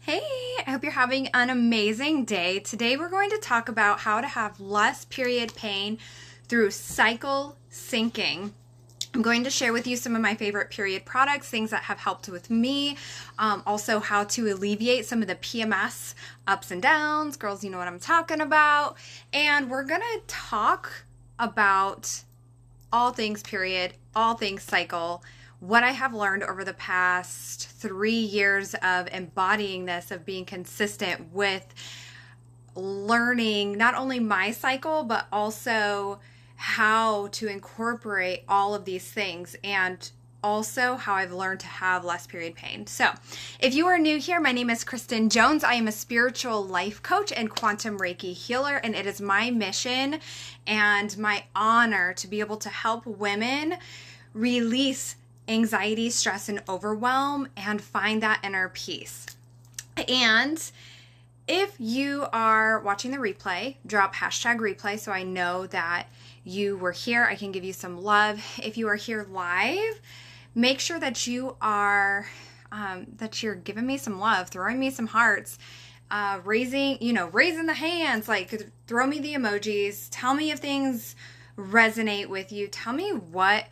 Hey, I hope you're having an amazing day. Today we're going to talk about how to have less period pain through cycle syncing. I'm going to share with you some of my favorite period products, things that have helped with me, also how to alleviate some of the PMS ups and downs. Girls, you know what I'm talking about. And we're going to talk about all things period, all things cycle, what I have learned over the past 3 years of embodying this, of being consistent with learning not only my cycle, but also how to incorporate all of these things, and also how I've learned to have less period pain. So if you are new here, my name is Kristen Jones. I am a spiritual life coach and quantum Reiki healer, and it is my mission and my honor to be able to help women release anxiety, stress, and overwhelm and find that inner peace. And if you are watching the replay, drop hashtag replay so I know that you were here. I can give you some love. If you are here live, make sure that you are that you're giving me some love, throwing me some hearts, raising the hands, like throw me the emojis. Tell me if things resonate with you. Tell me what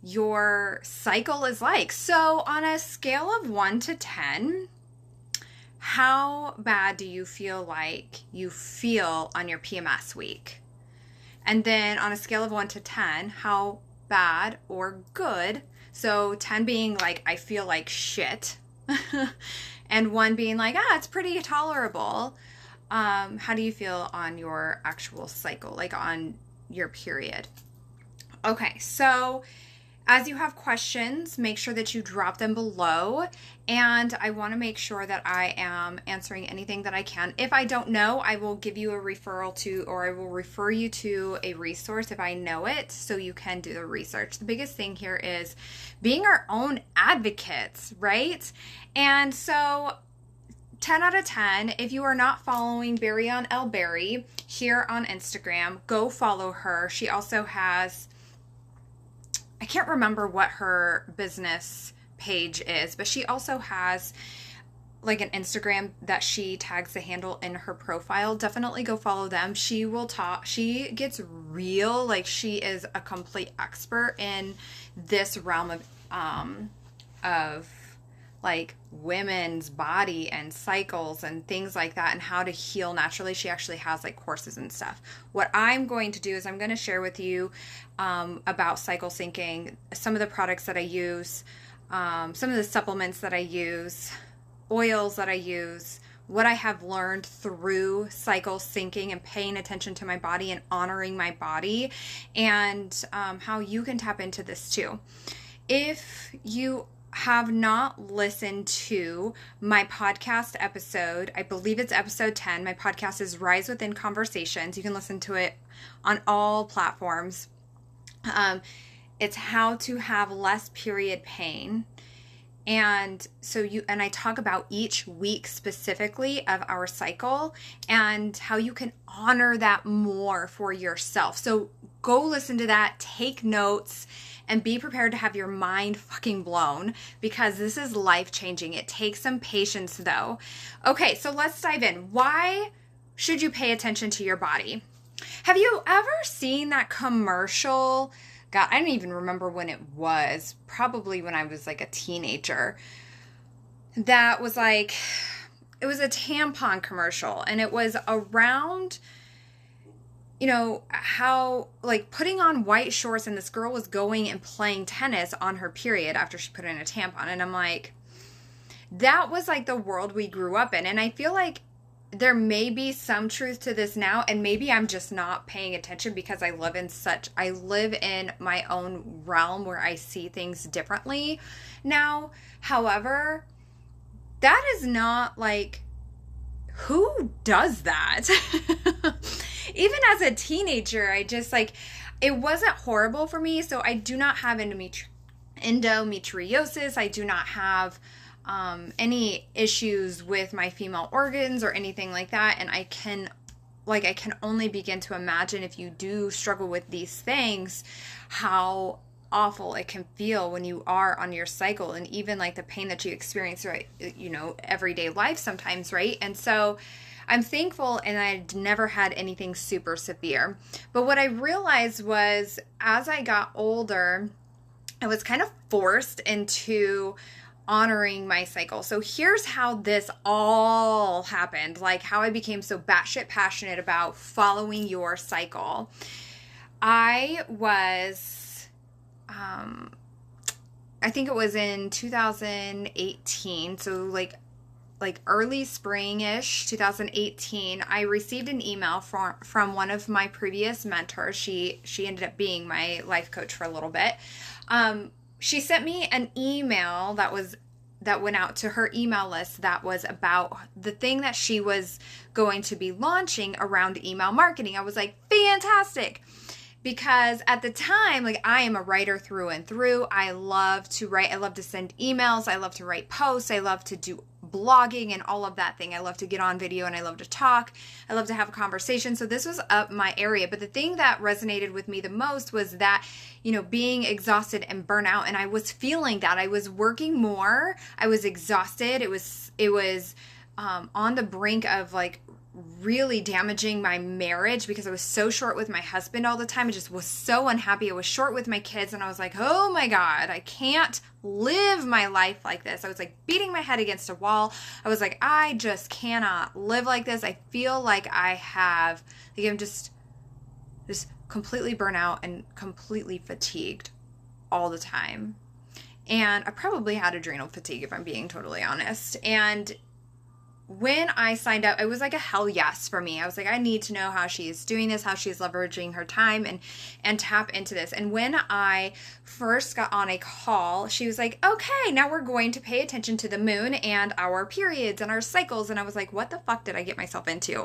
your cycle is like. So on a scale of 1 to 10, how bad do you feel like you feel on your PMS week? And then on a scale of 1 to 10, how bad or good? So 10 being like, I feel like shit. And 1 being like, it's pretty tolerable. How do you feel on your actual cycle, like on your period? Okay, so as you have questions, make sure that you drop them below, and I want to make sure that I am answering anything that I can. If I don't know, I will give you a referral to, or I will refer you to a resource if I know it, so you can do the research. The biggest thing here is being our own advocates, right? And so 10 out of 10, if you are not following Barry on El Berry here on Instagram, go follow her. She also has, I can't remember what her business page is, but she also has like an Instagram that she tags the handle in her profile. Definitely go follow them. She will talk, she gets real, like she is a complete expert in this realm of like women's body and cycles and things like that, and how to heal naturally. She actually has like courses and stuff. What I'm going to do is I'm going to share with you about cycle syncing, some of the products that I use, some of the supplements that I use, oils that I use, what I have learned through cycle syncing and paying attention to my body and honoring my body, and how you can tap into this too. If you have not listened to my podcast episode, I believe it's episode 10. My podcast is Rise Within Conversations. You can listen to it on all platforms. It's how to have less period pain. And I talk about each week specifically of our cycle and how you can honor that more for yourself. So go listen to that, take notes, and be prepared to have your mind fucking blown, because this is life-changing. It takes some patience though. Okay, so let's dive in. Why should you pay attention to your body? Have you ever seen that commercial? God, I don't even remember when it was. Probably when I was like a teenager. That was like, it was a tampon commercial, and it was around, how like putting on white shorts, and this girl was going and playing tennis on her period after she put in a tampon. And I'm like, that was like the world we grew up in. And I feel like there may be some truth to this now, and maybe I'm just not paying attention because I live in my own realm where I see things differently now. However, that is not like, who does that? Even as a teenager, I just like, it wasn't horrible for me. So I do not have endometriosis. I do not have any issues with my female organs or anything like that. And I can only begin to imagine, if you do struggle with these things, how awful it can feel when you are on your cycle, and even like the pain that you experience, right, everyday life sometimes, right? And so I'm thankful, and I'd never had anything super severe. But what I realized was, as I got older, I was kind of forced into honoring my cycle. So here's how this all happened, like how I became so batshit passionate about following your cycle. I was, I think it was in 2018, so like early spring-ish 2018, I received an email from one of my previous mentors. She ended up being my life coach for a little bit. She sent me an email that went out to her email list that was about the thing that she was going to be launching around email marketing. I was like, fantastic. Because at the time, like, I am a writer through and through. I love to write. I love to send emails. I love to write posts. I love to do blogging and all of that thing. I love to get on video, and I love to talk. I love to have a conversation. So this was up my area. But the thing that resonated with me the most was that, being exhausted and burnout. And I was feeling that. I was working more. I was exhausted. It was on the brink of like really damaging my marriage, because I was so short with my husband all the time. I just was so unhappy. I was short with my kids, and I was like, oh my God, I can't live my life like this. I was like beating my head against a wall. I was like, I just cannot live like this. I feel like I'm just completely burnt out and completely fatigued all the time. And I probably had adrenal fatigue, if I'm being totally honest. And when I signed up, it was like a hell yes for me. I was like, I need to know how she's doing this, how she's leveraging her time and tap into this. And when I first got on a call, she was like, okay, now we're going to pay attention to the moon and our periods and our cycles. And I was like, what the fuck did I get myself into?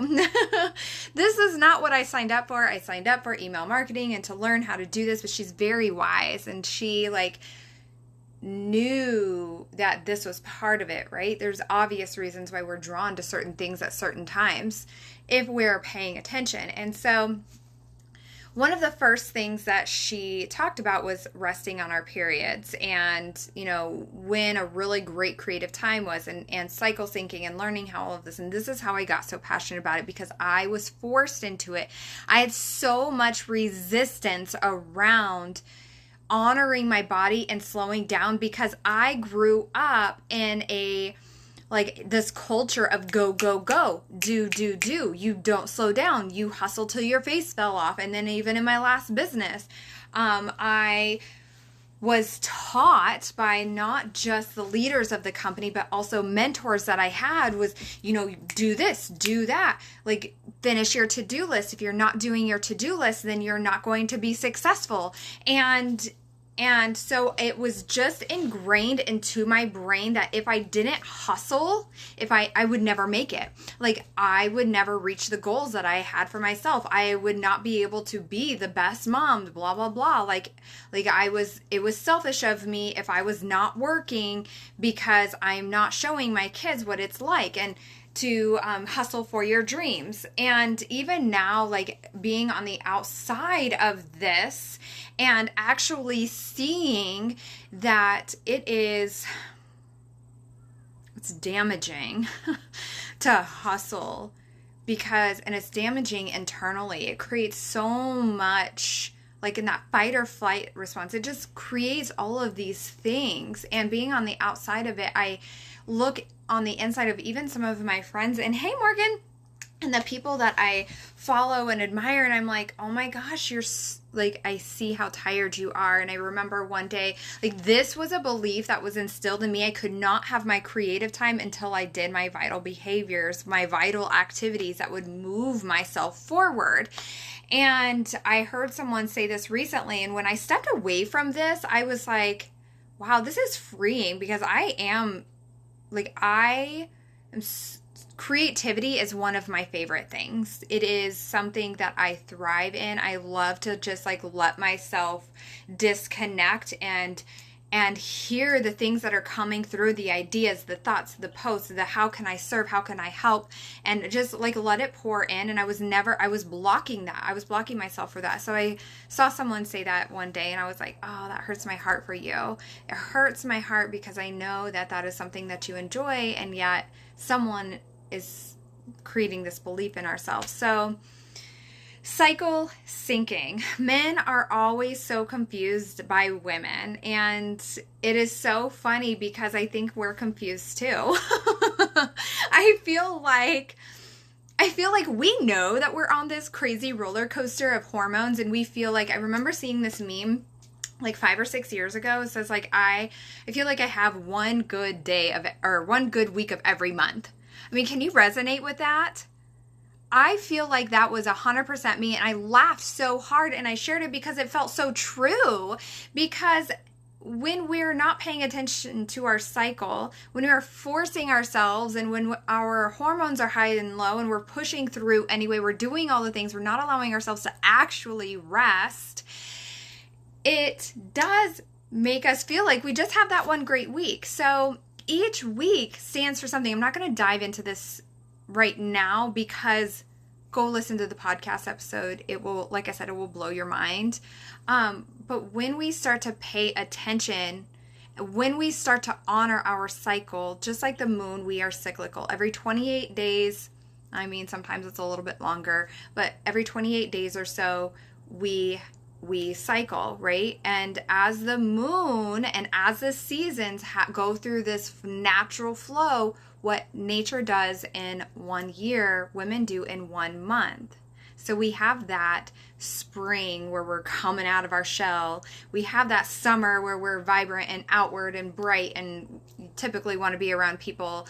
This is not what I signed up for. I signed up for email marketing and to learn how to do this, but she's very wise, and she knew that this was part of it, right? There's obvious reasons why we're drawn to certain things at certain times if we're paying attention. And so one of the first things that she talked about was resting on our periods, and when a really great creative time was, and cycle syncing and learning how all of this. And this is how I got so passionate about it, because I was forced into it. I had so much resistance around honoring my body and slowing down, because I grew up in this culture of go, go, go, do, do, do. You don't slow down. You hustle till your face fell off. And then even in my last business, I was taught by not just the leaders of the company, but also mentors that I had was, do this, do that, like finish your to-do list. If you're not doing your to-do list, then you're not going to be successful. And so it was just ingrained into my brain that if I didn't hustle, I would never make it. Like, I would never reach the goals that I had for myself. I would not be able to be the best mom, blah, blah, blah. It was selfish of me if I was not working, because I'm not showing my kids what it's like. And to hustle for your dreams. And even now, like, being on the outside of this and actually seeing that it's damaging to hustle, and it's damaging internally. It creates so much, like in that fight or flight response, it just creates all of these things. And being on the outside of it, I look on the inside of even some of my friends, and hey, Morgan, and the people that I follow and admire, and I'm like, oh my gosh, I see how tired you are. And I remember one day, this was a belief that was instilled in me. I could not have my creative time until I did my vital behaviors, my vital activities that would move myself forward. And I heard someone say this recently, and when I stepped away from this, I was like, wow, this is freeing, because creativity is one of my favorite things. It is something that I thrive in. I love to just let myself disconnect and and hear the things that are coming through, the ideas, the thoughts, the posts, the how can I serve, how can I help, and just like let it pour in. And I was blocking that. I was blocking myself for that. So I saw someone say that one day and I was like, oh, that hurts my heart for you. It hurts my heart because I know that that is something that you enjoy, and yet someone is creating this belief in ourselves. So cycle syncing. Men are always so confused by women, and it is so funny because I think we're confused too. I feel like we know that we're on this crazy roller coaster of hormones, and we feel like, I remember seeing this meme like 5 or 6 years ago. It says like, I feel like I have one good day or one good week of every month. I mean, can you resonate with that? I feel like that was 100% me, and I laughed so hard, and I shared it because it felt so true. Because when we're not paying attention to our cycle, when we're forcing ourselves, and when our hormones are high and low, and we're pushing through anyway, we're doing all the things, we're not allowing ourselves to actually rest, it does make us feel like we just have that one great week. So each week stands for something. I'm not going to dive into this right now because go listen to the podcast episode. It will, like I said, it will blow your mind. But when we start to pay attention, when we start to honor our cycle, just like the moon, we are cyclical. Every 28 days, I mean, sometimes it's a little bit longer, but every 28 days or so, we cycle, right? And as the moon and as the seasons go through this natural flow, what nature does in 1 year, women do in 1 month. So we have that spring where we're coming out of our shell. We have that summer where we're vibrant and outward and bright and typically want to be around people,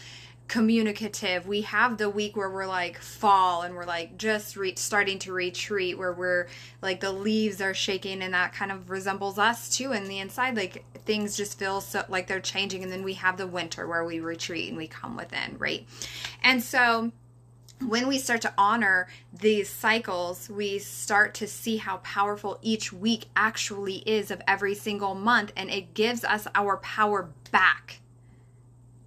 communicative. We have the week where we're like fall and we're like just starting to retreat, where we're like the leaves are shaking, and that kind of resembles us too in the inside. Like things just feel so like they're changing. And then we have the winter where we retreat and we come within, right? And so when we start to honor these cycles, we start to see how powerful each week actually is of every single month, and it gives us our power back.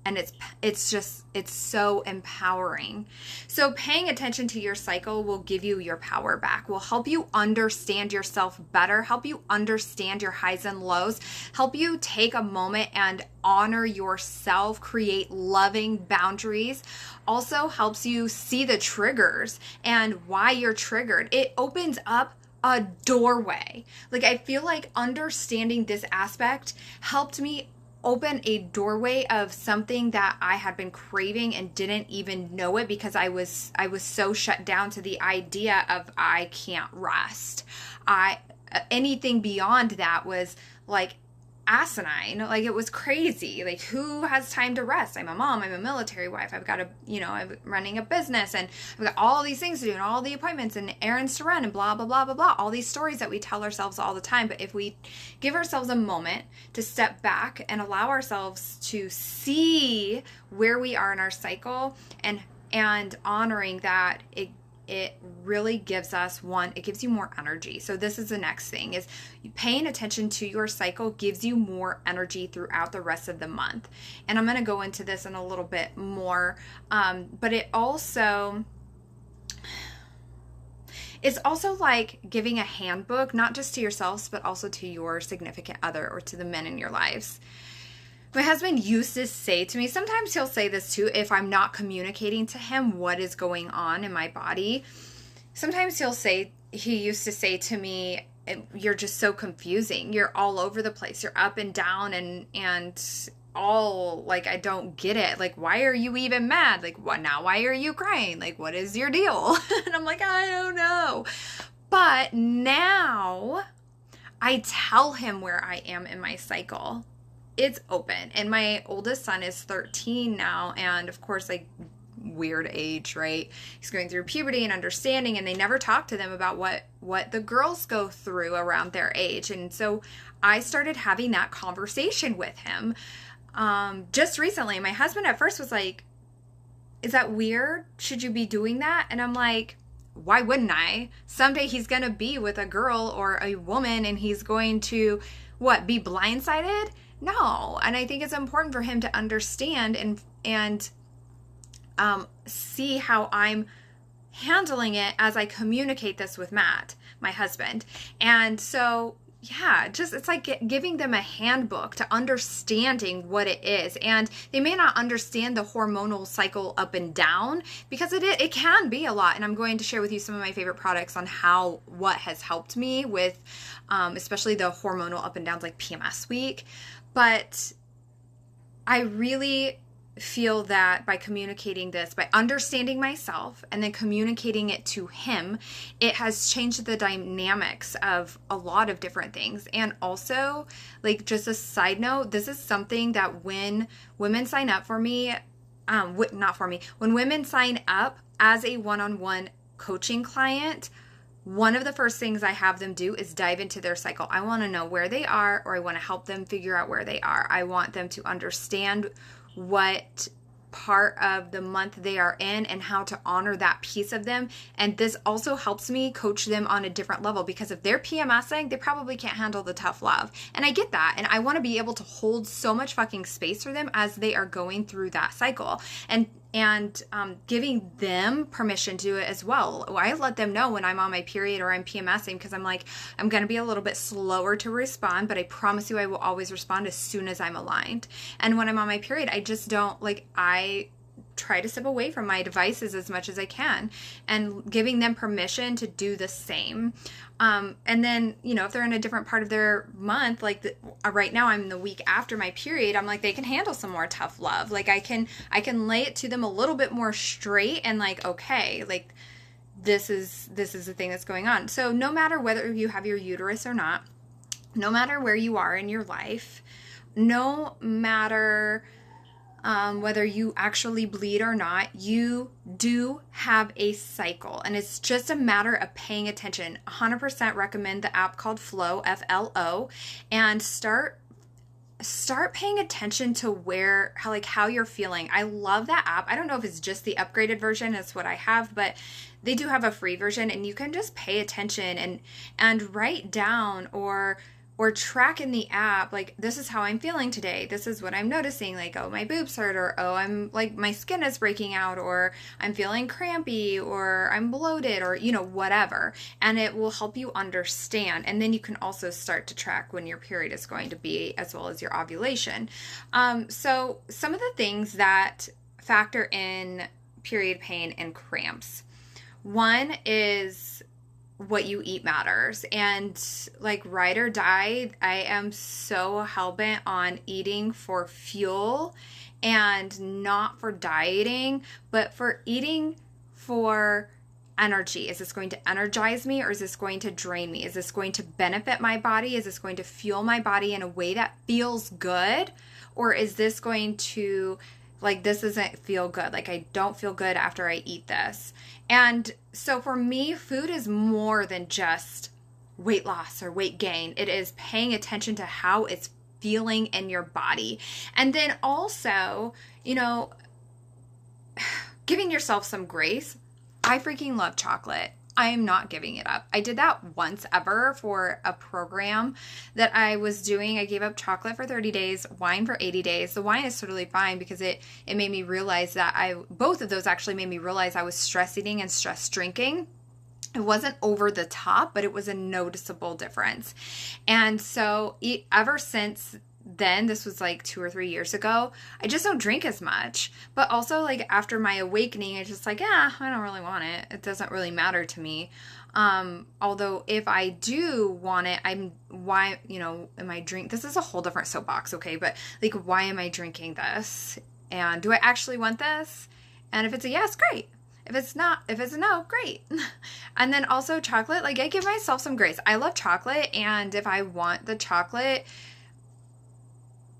And it's so empowering. So paying attention to your cycle will give you your power back, will help you understand yourself better, help you understand your highs and lows, help you take a moment and honor yourself, create loving boundaries. Also helps you see the triggers and why you're triggered. It opens up a doorway. Like, I feel like understanding this aspect helped me open a doorway of something that I had been craving and didn't even know it, because I was so shut down to the idea of I can't rest. Anything beyond that was like asinine. Like, it was crazy. Like, who has time to rest? I'm a mom, I'm a military wife, I've got I'm running a business, and I've got all these things to do and all the appointments and errands to run and blah, blah, blah, blah, blah. All these stories that we tell ourselves all the time. But if we give ourselves a moment to step back and allow ourselves to see where we are in our cycle, and honoring that, it really gives us it gives you more energy. So this is the next thing, is paying attention to your cycle gives you more energy throughout the rest of the month. And I'm going to go into this in a little bit more. But it's also like giving a handbook, not just to yourselves, but also to your significant other or to the men in your lives. My husband used to say to me, sometimes he'll say this too, if I'm not communicating to him what is going on in my body. Sometimes he used to say to me, you're just so confusing. You're all over the place. You're up and down and all, like, I don't get it. Like, why are you even mad? Like, why are you crying? Like, what is your deal? And I'm like, I don't know. But now I tell him where I am in my cycle. It's open. And my oldest son is 13 now. And of course, like, weird age, right? He's going through puberty and understanding, and they never talk to them about what the girls go through around their age. And so I started having that conversation with him just recently. My husband at first was like, is that weird? Should you be doing that? And I'm like, why wouldn't I? Someday he's going to be with a girl or a woman, and he's going to, be blindsided? No. And I think it's important for him to understand and see how I'm handling it as I communicate this with Matt, my husband. And so, yeah, just it's like giving them a handbook to understanding what it is. And they may not understand the hormonal cycle up and down because it can be a lot. And I'm going to share with you some of my favorite products on what has helped me with especially the hormonal up and downs like PMS week. But I really feel that by communicating this, by understanding myself and then communicating it to him, it has changed the dynamics of a lot of different things. And also, like, just a side note, this is something that when women sign up for me, when women sign up as a one-on-one coaching client, one of the first things I have them do is dive into their cycle. I want to know where they are, or I want to help them figure out where they are. I want them to understand what part of the month they are in and how to honor that piece of them. And this also helps me coach them on a different level, because if they're PMSing, they probably can't handle the tough love. And I get that. And I want to be able to hold so much fucking space for them as they are going through that cycle. And giving them permission to do it as well. I let them know when I'm on my period or I'm PMSing, because I'm like, I'm going to be a little bit slower to respond, but I promise you I will always respond as soon as I'm aligned. And when I'm on my period, I just don't, like, I try to step away from my devices as much as I can, and giving them permission to do the same. And then, if they're in a different part of their month, like right now I'm the week after my period, I'm like, they can handle some more tough love. Like I can lay it to them a little bit more straight and like, okay, like this is the thing that's going on. So no matter whether you have your uterus or not, no matter where you are in your life, no matter whether you actually bleed or not, you do have a cycle, and it's just a matter of paying attention. 100% recommend the app called Flow, F-L-O, and start paying attention to how you're feeling. I love that app. I don't know if it's just the upgraded version, that's what I have, but they do have a free version, and you can just pay attention and write down or track in the app, like, this is how I'm feeling today. This is what I'm noticing. Like, oh, my boobs hurt, or oh, I'm like, my skin is breaking out, or I'm feeling crampy, or I'm bloated, or, whatever. And it will help you understand. And then you can also start to track when your period is going to be, as well as your ovulation. So some of the things that factor in period pain and cramps. One is what you eat matters. And like ride or die, I am so hell-bent on eating for fuel and not for dieting, but for eating for energy. Is this going to energize me, or is this going to drain me? Is this going to benefit my body? Is this going to fuel my body in a way that feels good? Or is this going to, like, this doesn't feel good. Like, I don't feel good after I eat this. And so for me, food is more than just weight loss or weight gain. It is paying attention to how it's feeling in your body. And then also, giving yourself some grace. I freaking love chocolate. I am not giving it up. I did that once ever for a program that I was doing. I gave up chocolate for 30 days, wine for 80 days. The wine is totally fine because it made me realize that both of those actually made me realize I was stress eating and stress drinking. It wasn't over the top, but it was a noticeable difference. And so ever since then, this was like 2 or 3 years ago, I just don't drink as much. But also, like, after my awakening, I just like, I don't really want it. It doesn't really matter to me. Although if I do want it, am I drink? This is a whole different soapbox, okay? But like, why am I drinking this? And do I actually want this? And if it's a yes, great. If it's a no, great. And then also chocolate, like, I give myself some grace. I love chocolate, and if I want the chocolate,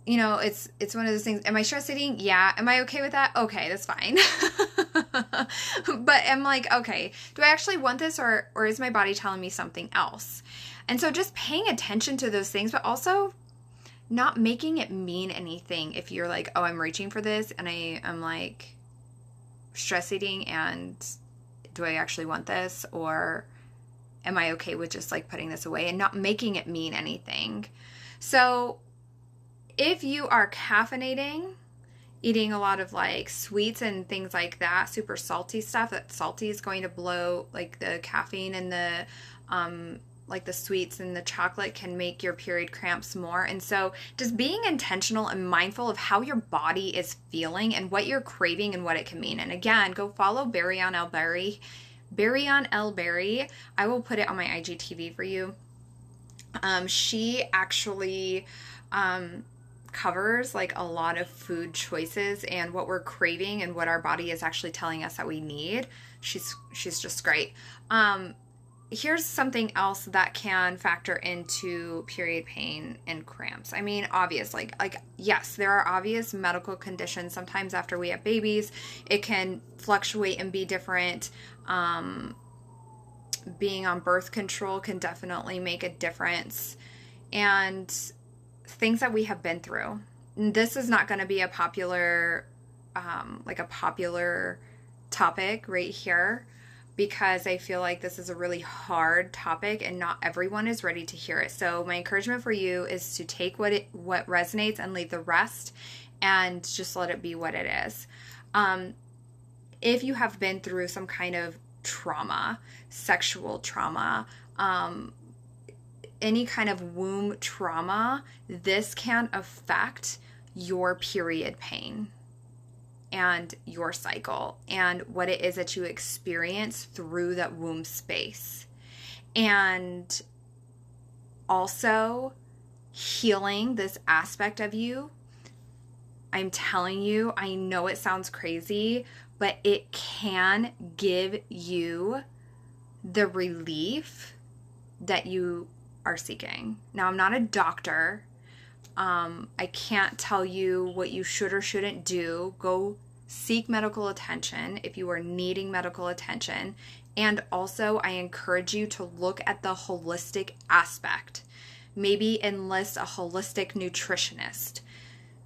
it's one of those things. Am I stress eating? Yeah. Am I okay with that? Okay, that's fine. But I'm like, okay, do I actually want this, or is my body telling me something else? And so just paying attention to those things, but also not making it mean anything. If you're like, oh, I'm reaching for this, and I'm like stress eating, and do I actually want this, or am I okay with just like putting this away, and not making it mean anything? So If you are caffeinating, eating a lot of like sweets and things like that, super salty stuff, that salty is going to blow, like the caffeine and the like the sweets and the chocolate can make your period cramps more. And so just being intentional and mindful of how your body is feeling and what you're craving and what it can mean. And again, go follow Barry on L Berry. I will put it on my IGTV for you. She actually covers like a lot of food choices and what we're craving and what our body is actually telling us that we need. She's just great. Here's something else that can factor into period pain and cramps. I mean, obvious, like yes, there are obvious medical conditions. Sometimes after we have babies, it can fluctuate and be different. Being on birth control can definitely make a difference. And things that we have been through. This is not going to be a popular topic right here, because I feel like this is a really hard topic and not everyone is ready to hear it. So my encouragement for you is to take what resonates and leave the rest and just let it be what it is. If you have been through some kind of trauma, sexual trauma, any kind of womb trauma, this can affect your period pain and your cycle and what it is that you experience through that womb space. And also healing this aspect of you. I'm telling you, I know it sounds crazy, but it can give you the relief that you are seeking. Now, I'm not a doctor. I can't tell you what you should or shouldn't do. Go seek medical attention if you are needing medical attention. And also, I encourage you to look at the holistic aspect. Maybe enlist a holistic nutritionist.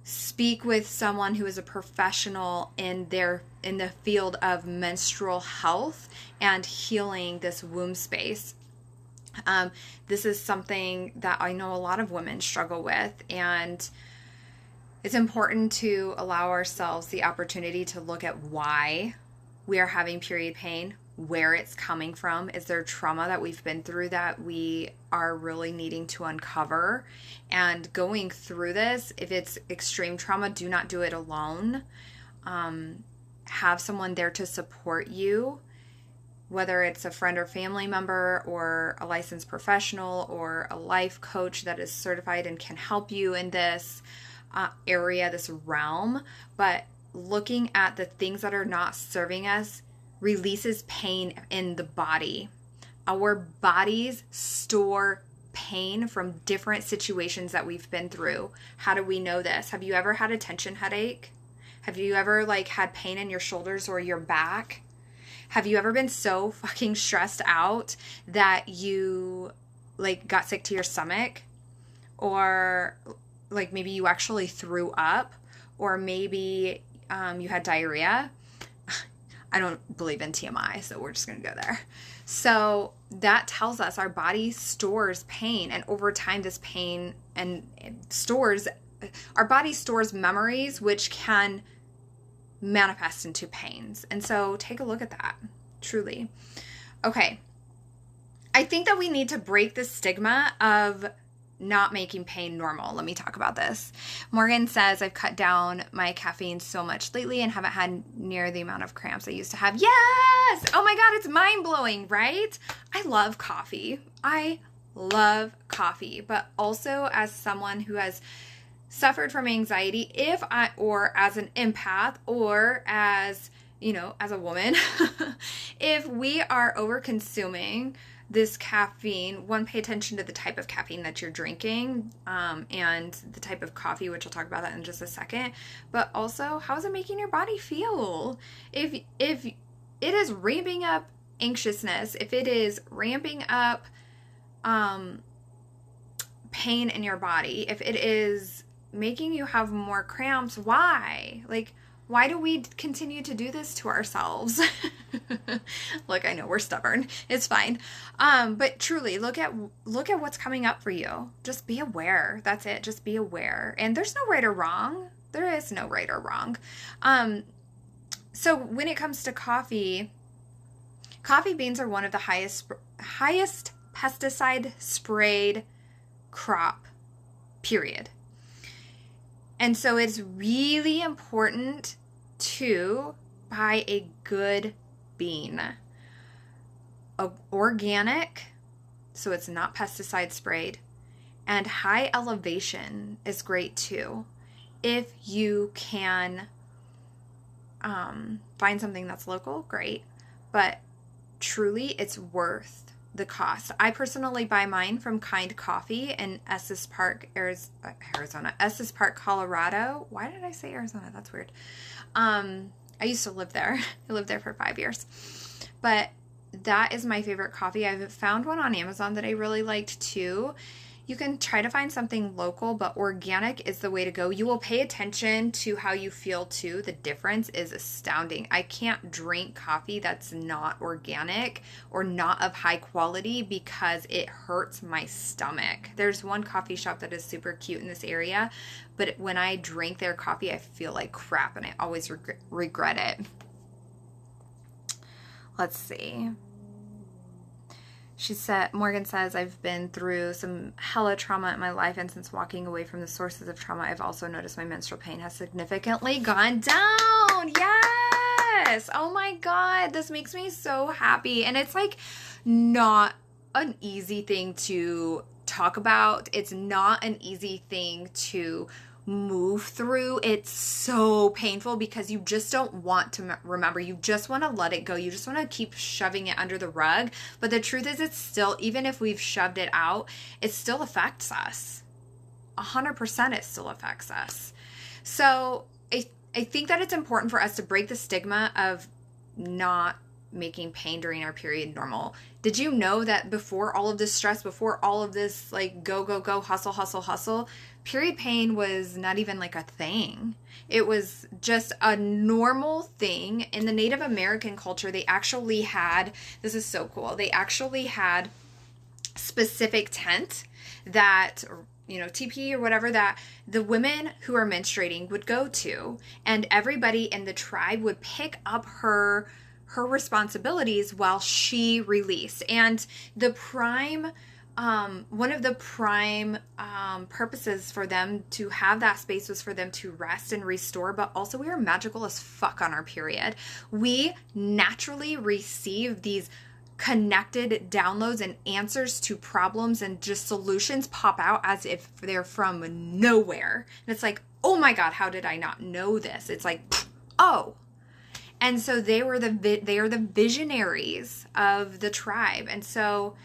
Speak with someone who is a professional in the field of menstrual health and healing this womb space. This is something that I know a lot of women struggle with, and it's important to allow ourselves the opportunity to look at why we are having period pain, where it's coming from. Is there trauma that we've been through that we are really needing to uncover? And going through this, if it's extreme trauma, do not do it alone. Have someone there to support you, whether it's a friend or family member or a licensed professional or a life coach that is certified and can help you in this area, this realm. But looking at the things that are not serving us releases pain in the body. Our bodies store pain from different situations that we've been through. How do we know this? Have you ever had a tension headache? Have you ever had pain in your shoulders or your back? Have you ever been so fucking stressed out that you got sick to your stomach? Or maybe you actually threw up? Or maybe you had diarrhea? I don't believe in TMI, so we're just going to go there. So that tells us our body stores pain, and over time this pain our body stores memories which can manifest into pains. And so take a look at that, truly. Okay. I think that we need to break the stigma of not making pain normal. Let me talk about this. Morgan says, I've cut down my caffeine so much lately and haven't had near the amount of cramps I used to have. Yes! Oh my God, it's mind-blowing, right? I love coffee. But also as someone who has suffered from anxiety, or as an empath, or as a woman, if we are over consuming this caffeine, one, pay attention to the type of caffeine that you're drinking, and the type of coffee, which I'll talk about that in just a second. But also, how is it making your body feel? If it is ramping up anxiousness, if it is ramping up pain in your body, if it is making you have more cramps, why? Why do we continue to do this to ourselves? Look, I know we're stubborn. It's fine. But truly, look at what's coming up for you. Just be aware. That's it. Just be aware. And there's no right or wrong. There is no right or wrong. So when it comes to coffee beans are one of the highest pesticide sprayed crop, period. And so it's really important to buy a good bean. Organic, so it's not pesticide sprayed, and high elevation is great too. If you can find something that's local, great. But truly, it's worth the cost. I personally buy mine from Kind Coffee in Estes Park, Arizona. Estes Park, Colorado. Why did I say Arizona? That's weird. I used to live there. I lived there for 5 years. But that is my favorite coffee. I've found one on Amazon that I really liked too. You can try to find something local, but organic is the way to go. You will pay attention to how you feel too. The difference is astounding. I can't drink coffee that's not organic or not of high quality because it hurts my stomach. There's one coffee shop that is super cute in this area, but when I drink their coffee, I feel like crap and I always regret it. Let's see. Morgan says, I've been through some hella trauma in my life, and since walking away from the sources of trauma, I've also noticed my menstrual pain has significantly gone down. Yes! Oh my God, this makes me so happy. And it's like not an easy thing to talk about. It's not an easy thing to move through. It's so painful because you just don't want to remember. You just want to let it go. You just want to keep shoving it under the rug. But the truth is, it's still, even if we've shoved it out, it still affects us. 100% it still affects us. So I think that it's important for us to break the stigma of not making pain during our period normal. Did you know that before all of this stress, before all of this like go, hustle, period pain was not even like a thing. It was just a normal thing. In the Native American culture, they actually had, this is so cool, they actually had specific tent that, TP or whatever, that the women who are menstruating would go to, and everybody in the tribe would pick up her responsibilities while she released. And the prime one of the prime purposes for them to have that space was for them to rest and restore, but also we are magical as fuck on our period. We naturally receive these connected downloads and answers to problems, and just solutions pop out as if they're from nowhere. And it's like, oh my God, how did I not know this? It's like, oh. And so they are the visionaries of the tribe. And so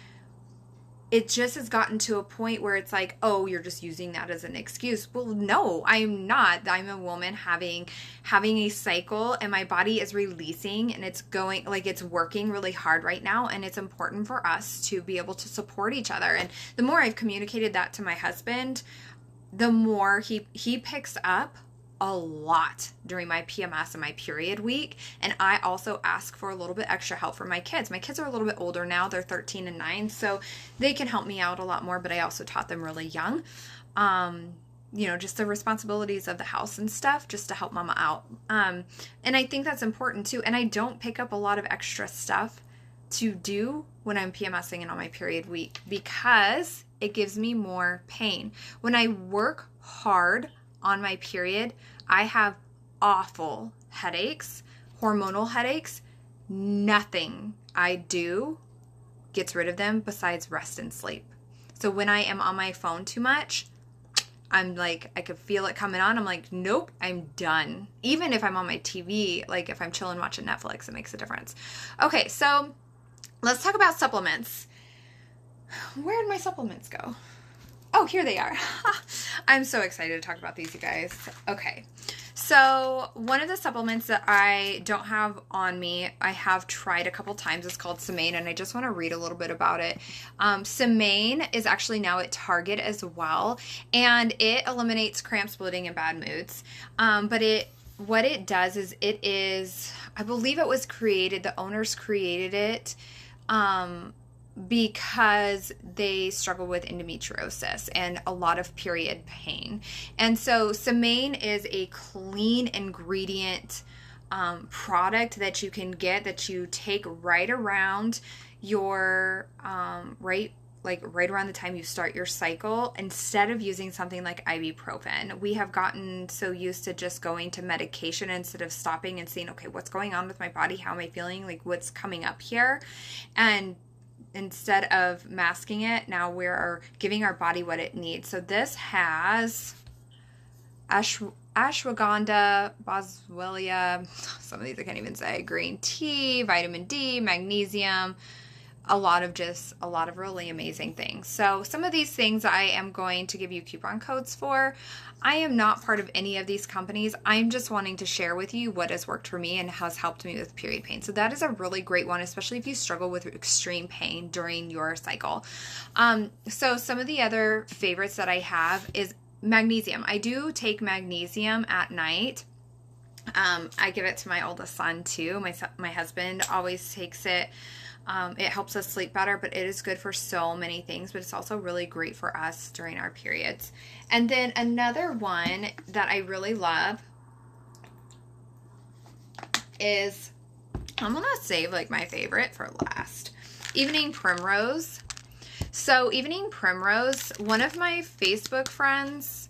it just has gotten to a point where it's like, oh, you're just using that as an excuse. Well, no, I'm not. I'm a woman having a cycle, and my body is releasing, and it's going, like, it's working really hard right now. And it's important for us to be able to support each other. And the more I've communicated that to my husband, the more he picks up a lot during my PMS and my period week. And I also ask for a little bit extra help from my kids. My kids are a little bit older now. They're 13 and 9, so they can help me out a lot more, but I also taught them really young. Just the responsibilities of the house and stuff, just to help mama out. And I think that's important too. And I don't pick up a lot of extra stuff to do when I'm PMSing and on my period week, because it gives me more pain. When I work hard on my period, I have awful headaches, hormonal headaches. Nothing I do gets rid of them besides rest and sleep. So when I am on my phone too much, I'm like, I could feel it coming on. I'm like, nope, I'm done. Even if I'm on my TV, like if I'm chilling watching Netflix, it makes a difference. Okay, so let's talk about supplements. Where did my supplements go? Oh, here they are. I'm so excited to talk about these, you guys. Okay. So one of the supplements that I don't have on me, I have tried a couple times. It's called Semaine, and I just want to read a little bit about it. Semaine is actually now at Target as well, and it eliminates cramps, bloating, and bad moods. But what it does is I believe it was created, the owners created it because they struggle with endometriosis and a lot of period pain. And so Semaine is a clean ingredient product that you can get, that you take right around your right around the time you start your cycle, instead of using something like ibuprofen. We have gotten so used to just going to medication instead of stopping and seeing, okay, what's going on with my body? How am I feeling? Like, what's coming up here? And instead of masking it, now we're giving our body what it needs. So this has ashwagandha, boswellia, some of these I can't even say, green tea, vitamin D, magnesium, a lot of really amazing things. So some of these things I am going to give you coupon codes for. I am not part of any of these companies. I'm just wanting to share with you what has worked for me and has helped me with period pain. So that is a really great one, especially if you struggle with extreme pain during your cycle. So some of the other favorites that I have is magnesium. I do take magnesium at night. I give it to my oldest son too. My husband always takes it. It helps us sleep better, but it is good for so many things, but it's also really great for us during our periods. And then another one that I really love is, I'm going to save like my favorite for last, Evening Primrose. So Evening Primrose, one of my Facebook friends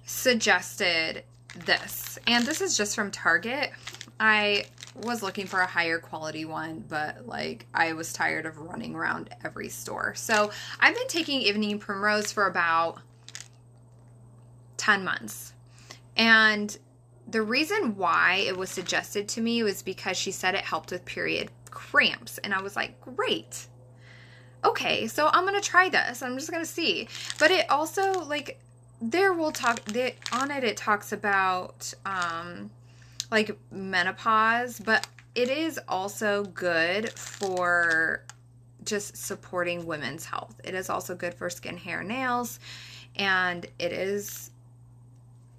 suggested this, and this is just from Target. I was looking for a higher quality one, but like I was tired of running around every store. So I've been taking Evening Primrose for about 10 months. And the reason why it was suggested to me was because she said it helped with period cramps. And I was like, great. Okay, so I'm going to try this. I'm just going to see. But it also, like, on it talks about, like menopause, but it is also good for just supporting women's health. It is also good for skin, hair, nails, and it is,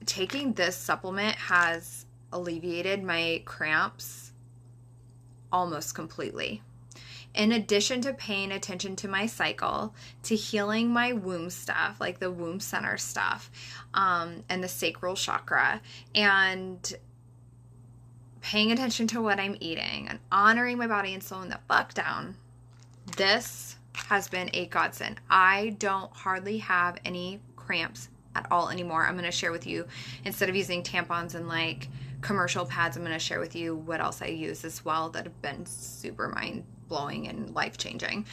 taking this supplement has alleviated my cramps almost completely. In addition to paying attention to my cycle, to healing my womb stuff, like the womb center stuff, and the sacral chakra, and paying attention to what I'm eating and honoring my body and slowing the fuck down, this has been a godsend. I don't hardly have any cramps at all anymore. I'm going to share with you, instead of using tampons and like commercial pads, I'm going to share with you what else I use as well that have been super mind blowing and life changing.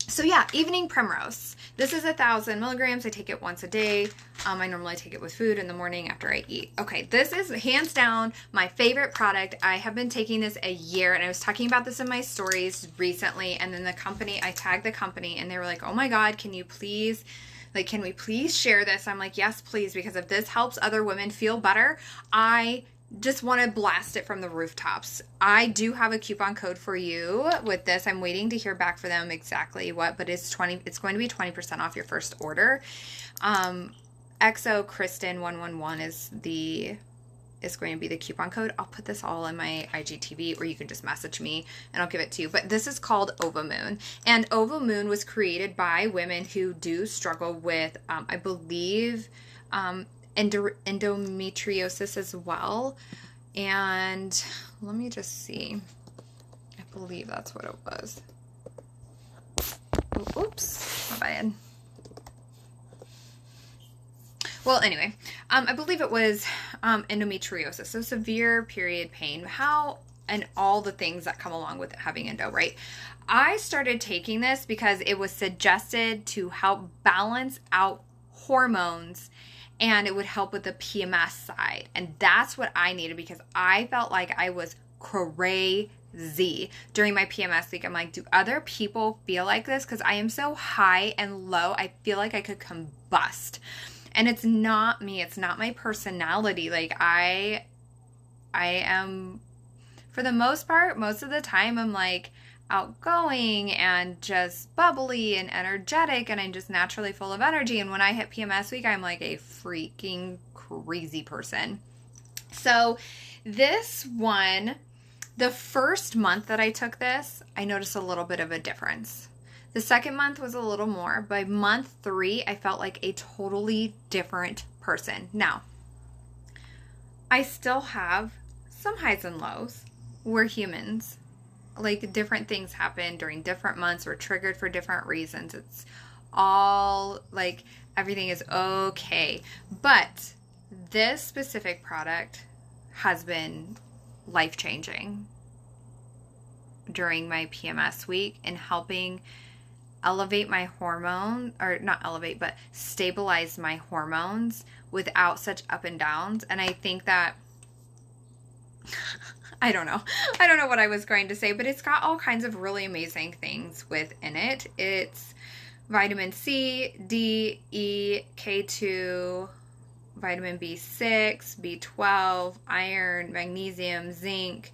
So yeah, Evening Primrose. This is 1,000 milligrams. I take it once a day. I normally take it with food in the morning after I eat. Okay, this is hands down my favorite product. I have been taking this a year, and I was talking about this in my stories recently, and then I tagged the company, and they were like, oh my God, can we please share this? I'm like, yes, please, because if this helps other women feel better, I just want to blast it from the rooftops. I do have a coupon code for you with this. I'm waiting to hear back for them exactly what, but it's going to be 20% off your first order. XO Kristen 111 is going to be the coupon code. I'll put this all in my IGTV, or you can just message me and I'll give it to you. But this is called Ovamoon. And Ovamoon was created by women who do struggle with, I believe, endometriosis as well. And let me just see. I believe that's what it was. Oops, my bad. Well, anyway, I believe it was endometriosis, so severe period pain, and all the things that come along with having endo, right? I started taking this because it was suggested to help balance out hormones, and it would help with the PMS side. And that's what I needed, because I felt like I was crazy during my PMS week. I'm like, do other people feel like this? Because I am so high and low, I feel like I could combust. And it's not me. It's not my personality. Like I am, for the most part, most of the time, I'm like outgoing and just bubbly and energetic, and I'm just naturally full of energy. And when I hit PMS week, I'm like a freaking crazy person. So this one, the first month that I took this, I noticed a little bit of a difference. The second month was a little more. By month 3, I felt like a totally different person. Now, I still have some highs and lows. We're humans. Like, different things happen during different months. We're triggered for different reasons. It's all, like, everything is okay. But this specific product has been life-changing during my PMS week in helping elevate my hormone, or not elevate, but stabilize my hormones without such up and downs. And I think that I don't know what I was going to say, but it's got all kinds of really amazing things within it. It's vitamin C, D, E, K2, vitamin B6, B12, iron, magnesium, zinc.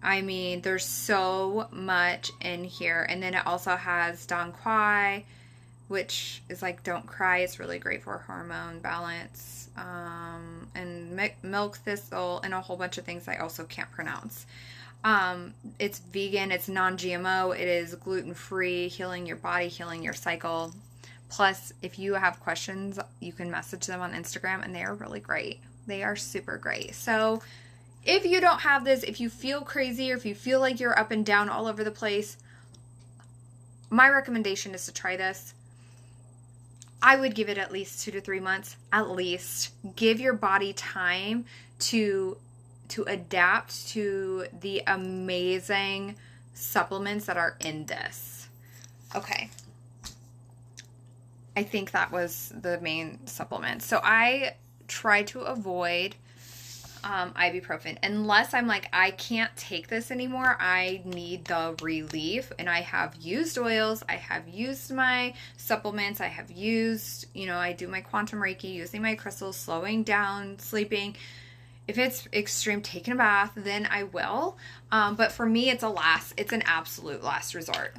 I mean, there's so much in here. And then it also has Dong Quai, which is like don't cry. It's really great for hormone balance. And milk thistle and a whole bunch of things I also can't pronounce. It's vegan. It's non-GMO. It is gluten-free, healing your body, healing your cycle. Plus, if you have questions, you can message them on Instagram, and they are really great. They are super great. So if you don't have this, if you feel crazy, or if you feel like you're up and down all over the place, my recommendation is to try this. I would give it at least 2 to 3 months, at least. Give your body time to adapt to the amazing supplements that are in this. Okay. I think that was the main supplement. So I try to avoid ibuprofen unless I'm like, I can't take this anymore. I need the relief. And I have used oils. I have used my supplements. I have used, I do my quantum Reiki, using my crystals, slowing down, sleeping. If it's extreme, taking a bath, then I will. But for me, it's an absolute last resort.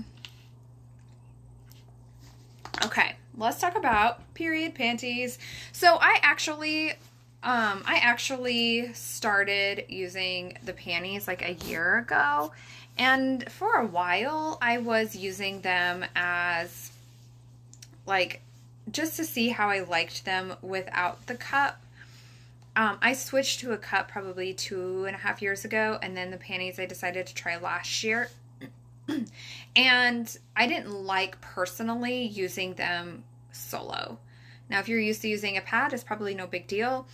Okay, let's talk about period panties. So I actually started using the panties like a year ago, and for a while I was using them as like just to see how I liked them without the cup. I switched to a cup probably 2.5 years ago, and then the panties I decided to try last year. And I didn't like personally using them solo. Now, if you're used to using a pad, it's probably no big deal.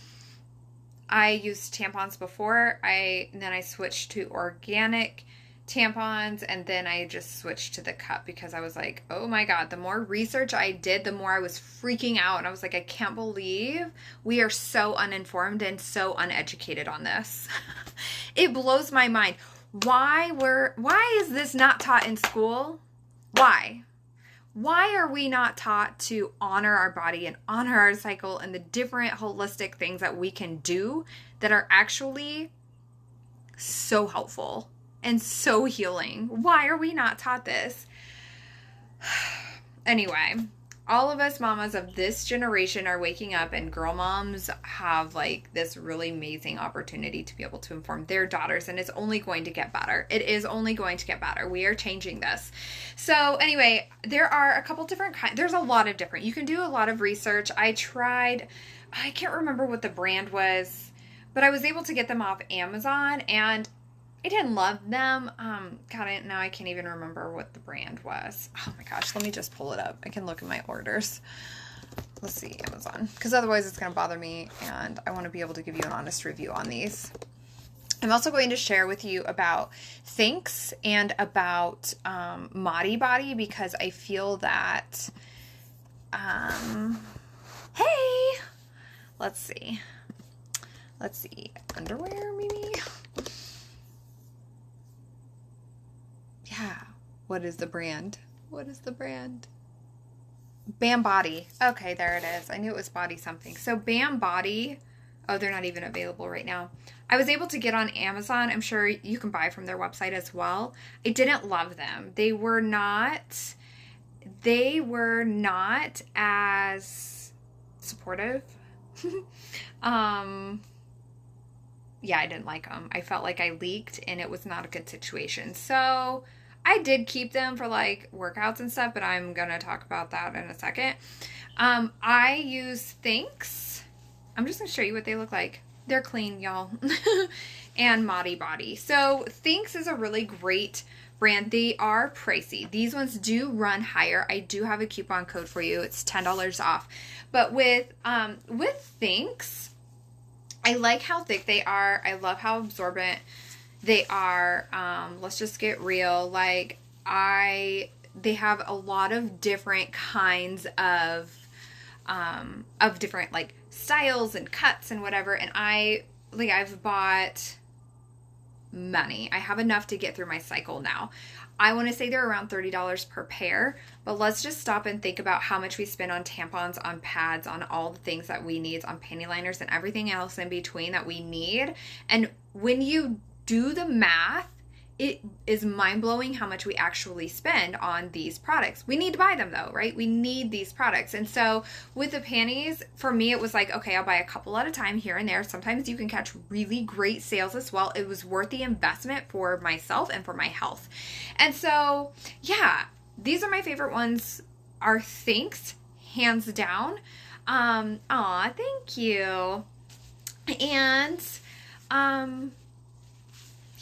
I used tampons before. Then I switched to organic tampons, and then I just switched to the cup because I was like, oh my God, the more research I did, the more I was freaking out. And I was like, I can't believe we are so uninformed and so uneducated on this. It blows my mind. Why is this not taught in school? Why? Why are we not taught to honor our body and honor our cycle and the different holistic things that we can do that are actually so helpful and so healing? Why are we not taught this? Anyway, all of us mamas of this generation are waking up, and girl moms have like this really amazing opportunity to be able to inform their daughters, and it's only going to get better. It is only going to get better. We are changing this. So anyway, there are a couple different kinds. There's a lot of different. You can do a lot of research. I can't remember what the brand was, but I was able to get them off Amazon, and I didn't love them. Now I can't even remember what the brand was. Oh my gosh, let me just pull it up. I can look at my orders. Let's see, Amazon. Because otherwise it's going to bother me, and I want to be able to give you an honest review on these. I'm also going to share with you about Thinx and about Modi Body, because I feel that, hey, let's see, underwear maybe? Yeah. What is the brand? Bam Body. Okay, there it is. I knew it was Body something. So Bam Body. Oh, they're not even available right now. I was able to get on Amazon. I'm sure you can buy from their website as well. I didn't love them. They were not as supportive. yeah, I didn't like them. I felt like I leaked and it was not a good situation. So I did keep them for like workouts and stuff, but I'm going to talk about that in a second. I use Thinx. I'm just going to show you what they look like. They're clean, y'all. And Modi Body. So Thinx is a really great brand. They are pricey. These ones do run higher. I do have a coupon code for you. It's $10 off. But with Thinx, I like how thick they are. I love how absorbent they are. Let's just get real. Like they have a lot of different kinds of different like styles and cuts and whatever. And I've bought many. I have enough to get through my cycle now. I want to say they're around $30 per pair, but let's just stop and think about how much we spend on tampons, on pads, on all the things that we need, on panty liners and everything else in between that we need. And when you do the math, it is mind-blowing how much we actually spend on these products. We need to buy them though, right? We need these products. And so with the panties, for me, it was like, okay, I'll buy a couple at a time here and there. Sometimes you can catch really great sales as well. It was worth the investment for myself and for my health. And so, yeah, these are my favorite ones, are Thinx, hands down. Thank you. And,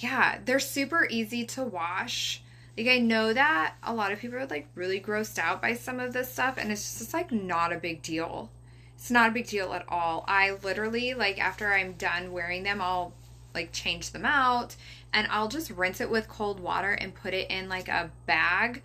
yeah, they're super easy to wash. Like, I know that a lot of people are like really grossed out by some of this stuff, and it's just like not a big deal. It's not a big deal at all. I literally, like, after I'm done wearing them, I'll like change them out and I'll just rinse it with cold water and put it in like a bag,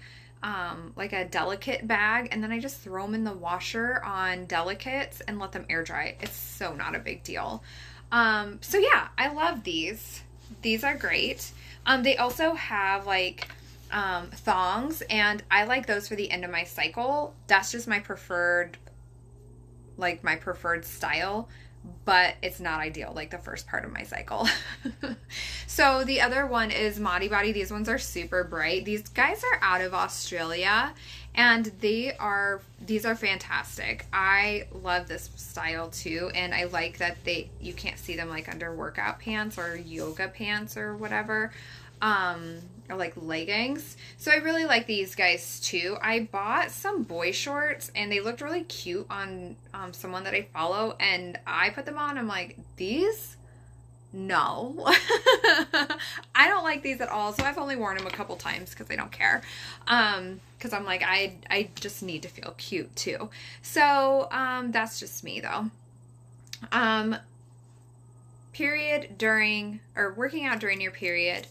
like a delicate bag, and then I just throw them in the washer on delicates and let them air dry. It's so not a big deal. So yeah, I love these. These are great. They also have like thongs, and I like those for the end of my cycle. That's just my preferred style, but it's not ideal like the first part of my cycle. So the other one is Modi Body. These ones are super bright. These guys are out of Australia, and these are fantastic. I love this style too, and I like that you can't see them like under workout pants or yoga pants or whatever, or like leggings. So I really like these guys too. I bought some boy shorts and they looked really cute on someone that I follow, and I put them on. I'm like, these? No. I don't like these at all. So I've only worn them a couple times because I don't care. Because I'm like, I just need to feel cute too. So that's just me though. Working out during your period,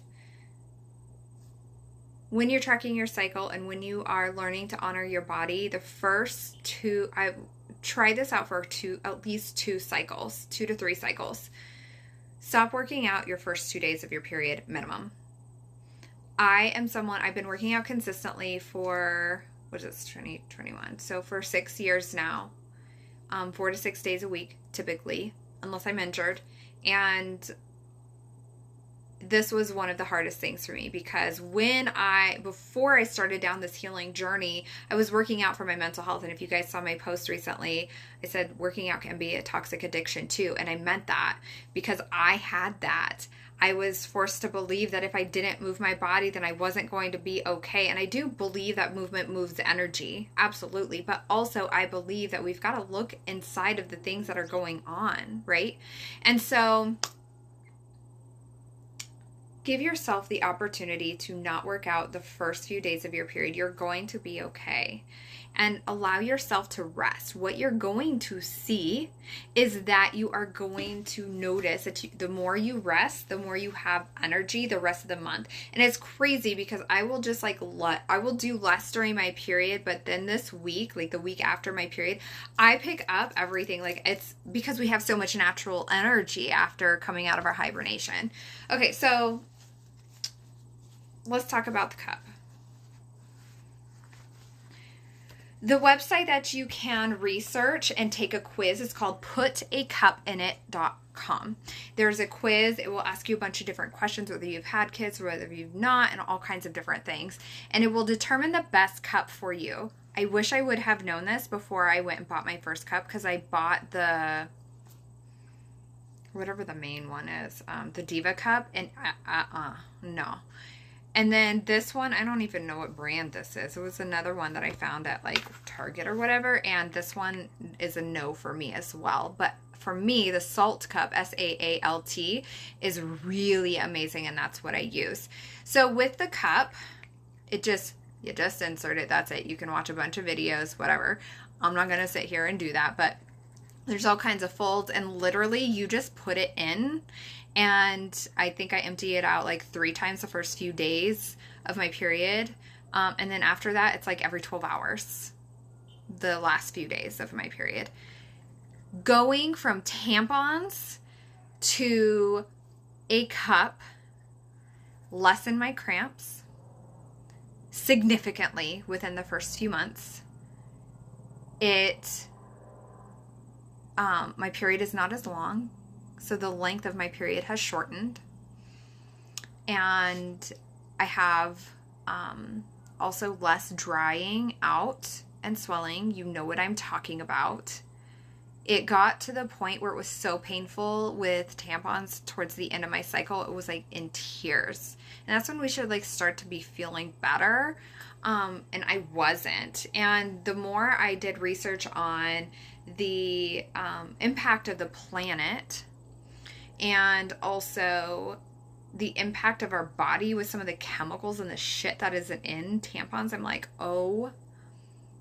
when you're tracking your cycle and when you are learning to honor your body, I try this out for at least 2 to 3 cycles. Stop working out your first 2 days of your period minimum. I've been working out consistently for, 2021? So for 6 years now, 4 to 6 days a week, typically, unless I'm injured. And this was one of the hardest things for me, because before I started down this healing journey, I was working out for my mental health. And if you guys saw my post recently, I said working out can be a toxic addiction too. And I meant that because I had that. I was forced to believe that if I didn't move my body, then I wasn't going to be okay. And I do believe that movement moves energy. Absolutely. But also I believe that we've got to look inside of the things that are going on, right? And so give yourself the opportunity to not work out the first few days of your period. You're going to be okay. And allow yourself to rest. What you're going to see is that you are going to notice that the more you rest, the more you have energy the rest of the month. And it's crazy because I will just I will do less during my period, but then this week, like the week after my period, I pick up everything. Like, it's because we have so much natural energy after coming out of our hibernation. Okay, so let's talk about the cup. The website that you can research and take a quiz is called putacupinit.com. There's a quiz. It will ask you a bunch of different questions, whether you've had kids or whether you've not, and all kinds of different things. And it will determine the best cup for you. I wish I would have known this before I went and bought my first cup, because I bought the whatever the main one is, the Diva cup, and no. And then this one, I don't even know what brand this is. It was another one that I found at like Target or whatever, and this one is a no for me as well. But for me, the Salt cup, Saalt, is really amazing, and that's what I use. So with the cup, you just insert it. That's it. You can watch a bunch of videos, whatever. I'm not going to sit here and do that, but there's all kinds of folds, and literally you just put it in. And I think I empty it out like 3 times the first few days of my period. And then after that, it's like every 12 hours, the last few days of my period. Going from tampons to a cup lessened my cramps significantly within the first few months. My period is not as long. So the length of my period has shortened. And I have also less drying out and swelling. You know what I'm talking about. It got to the point where it was so painful with tampons towards the end of my cycle. It was like in tears. And that's when we should like start to be feeling better. And I wasn't. And the more I did research on the impact of the planet, and also the impact of our body with some of the chemicals and the shit that isn't in tampons, I'm like, oh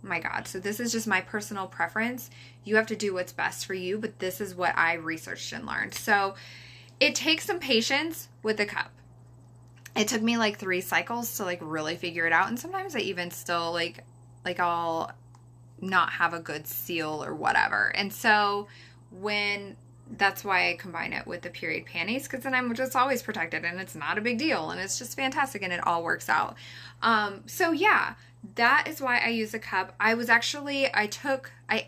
my God. So this is just my personal preference. You have to do what's best for you, but this is what I researched and learned. So it takes some patience with the cup. It took me like 3 cycles to like really figure it out. And sometimes I even still like I'll not have a good seal or whatever. And so that's why I combine it with the period panties, because then I'm just always protected and it's not a big deal and it's just fantastic and it all works out. So yeah, that is why I use a cup. I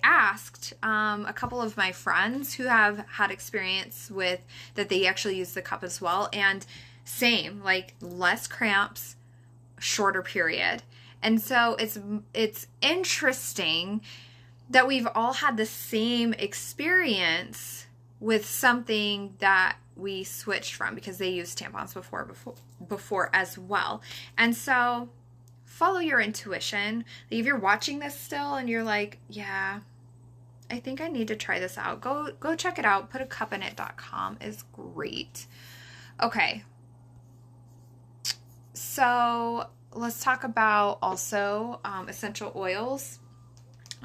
asked a couple of my friends who have had experience with that they actually use the cup as well, and same, like less cramps, shorter period. And so it's interesting that we've all had the same experience with something that we switched from, because they used tampons before as well. And so follow your intuition. If you're watching this still and you're like, yeah, I think I need to try this out, go check it out. Putacupinit.com is great. Okay. So let's talk about also essential oils.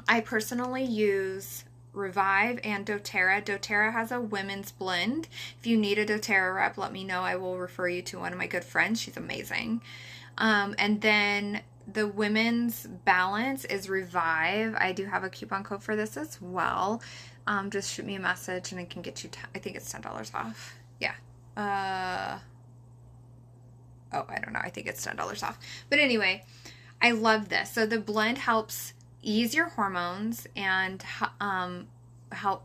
I personally use Revive and doTERRA. doTERRA has a women's blend. If you need a doTERRA rep, let me know. I will refer you to one of my good friends. She's amazing. And then the women's balance is Revive. I do have a coupon code for this as well. Just shoot me a message and I can get you, I think it's $10 off. Yeah. I don't know. I think it's $10 off. But anyway, I love this. So the blend helps ease your hormones and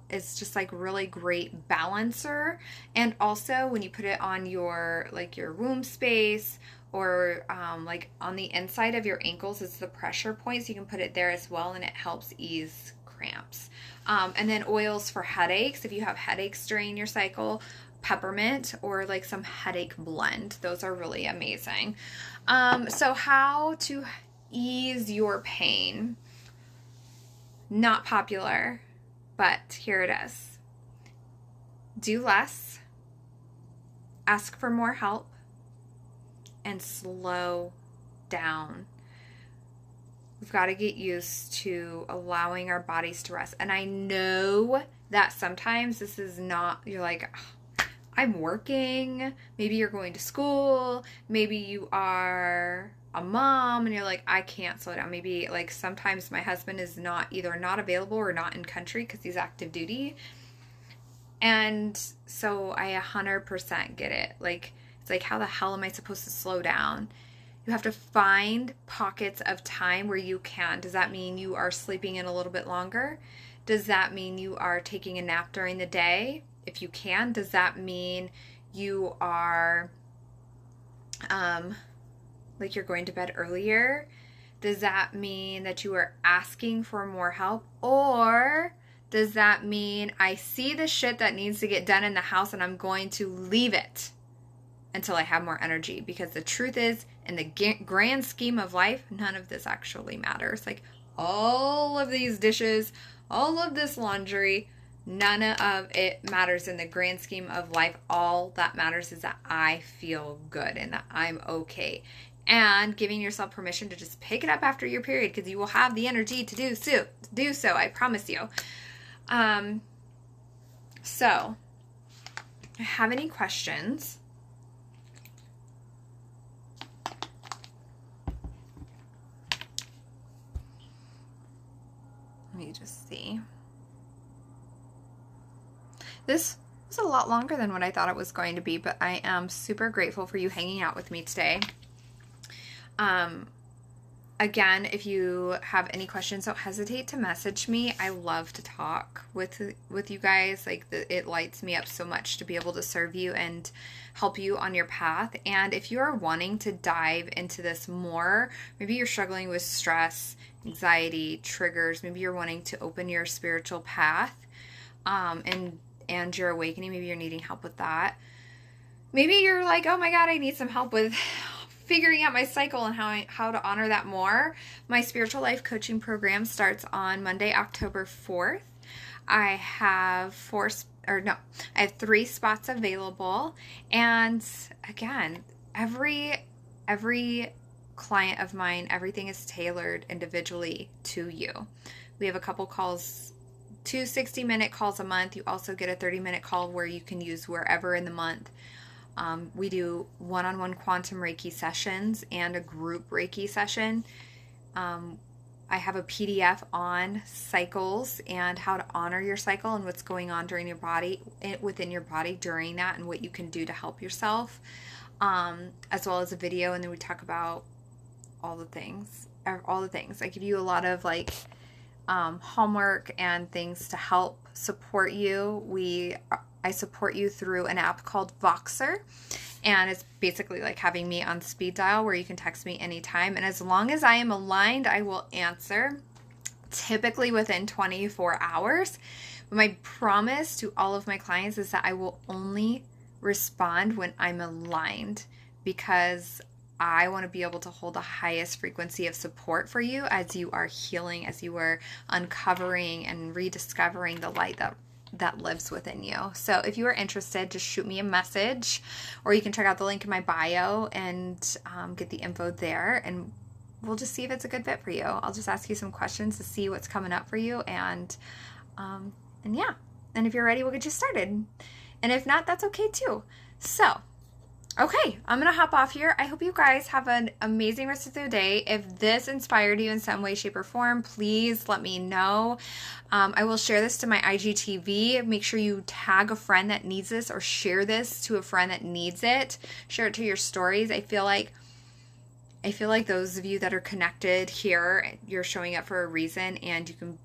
it's just like really great balancer. And also when you put it on your womb space or like on the inside of your ankles, it's the pressure point, so you can put it there as well, and it helps ease cramps. And then oils for headaches. If you have headaches during your cycle, peppermint or like some headache blend, those are really amazing. So how to ease your pain. Not popular, but here it is. Do less, ask for more help, and slow down. We've got to get used to allowing our bodies to rest. And I know that sometimes this is not, you're like, oh, I'm working, maybe you're going to school, maybe you are a mom and you're like, I can't slow down. Maybe like sometimes my husband is either not available or not in country because he's active duty. And so I 100% get it. Like, it's like, how the hell am I supposed to slow down? You have to find pockets of time where you can. Does that mean you are sleeping in a little bit longer? Does that mean you are taking a nap during the day? If you can. Does that mean you are like you're going to bed earlier? Does that mean that you are asking for more help? Or Does that mean I see the shit that needs to get done in the house and I'm going to leave it until I have more energy? Because the truth is, in the grand scheme of life, none of this actually matters. Like, all of these dishes, all of this laundry, none of it matters in the grand scheme of life. All that matters is that I feel good and that I'm okay. And giving yourself permission to just pick it up after your period, because you will have the energy to do so, I promise you. So, if you have any questions, let me just see. This was a lot longer than what I thought it was going to be, but I am super grateful for you hanging out with me today. Again, if you have any questions, don't hesitate to message me. I love to talk with you guys. Like, it lights me up so much to be able to serve you and help you on your path. And if you are wanting to dive into this more, maybe you're struggling with stress, anxiety, triggers, maybe you're wanting to open your spiritual path, and your awakening, maybe you're needing help with that. Maybe you're like, oh my God, I need some help with figuring out my cycle and how to honor that more. My spiritual life coaching program starts on Monday, October 4th. I have 3 spots available. And again, every client of mine, everything is tailored individually to you. We have a couple calls, 2 60-minute calls a month. You also get a 30-minute call where you can use wherever in the month. We do one-on-one quantum Reiki sessions and a group Reiki session. I have a PDF on cycles and how to honor your cycle and what's going on during your body, within your body during that, and what you can do to help yourself, as well as a video. And then we talk about all the things. I give you a lot of homework and things to help support you. I support you through an app called Voxer, and it's basically like having me on speed dial where you can text me anytime, and as long as I am aligned, I will answer, typically within 24 hours. But my promise to all of my clients is that I will only respond when I'm aligned, because I want to be able to hold the highest frequency of support for you as you are healing, as you are uncovering and rediscovering the light that lives within you. So if you are interested, just shoot me a message, or you can check out the link in my bio and get the info there, and we'll just see if it's a good fit for you. I'll just ask you some questions to see what's coming up for you, and yeah. And if you're ready, we'll get you started. And if not, that's okay too. So, okay, I'm going to hop off here. I hope you guys have an amazing rest of the day. If this inspired you in some way, shape, or form, please let me know. I will share this to my IGTV. Make sure you tag a friend that needs this, or share this to a friend that needs it. Share it to your stories. I feel like those of you that are connected here, you're showing up for a reason, and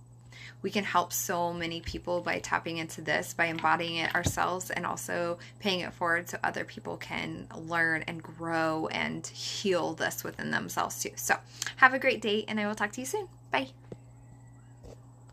we can help so many people by tapping into this, by embodying it ourselves, and also paying it forward so other people can learn and grow and heal this within themselves too. So have a great day, and I will talk to you soon. Bye.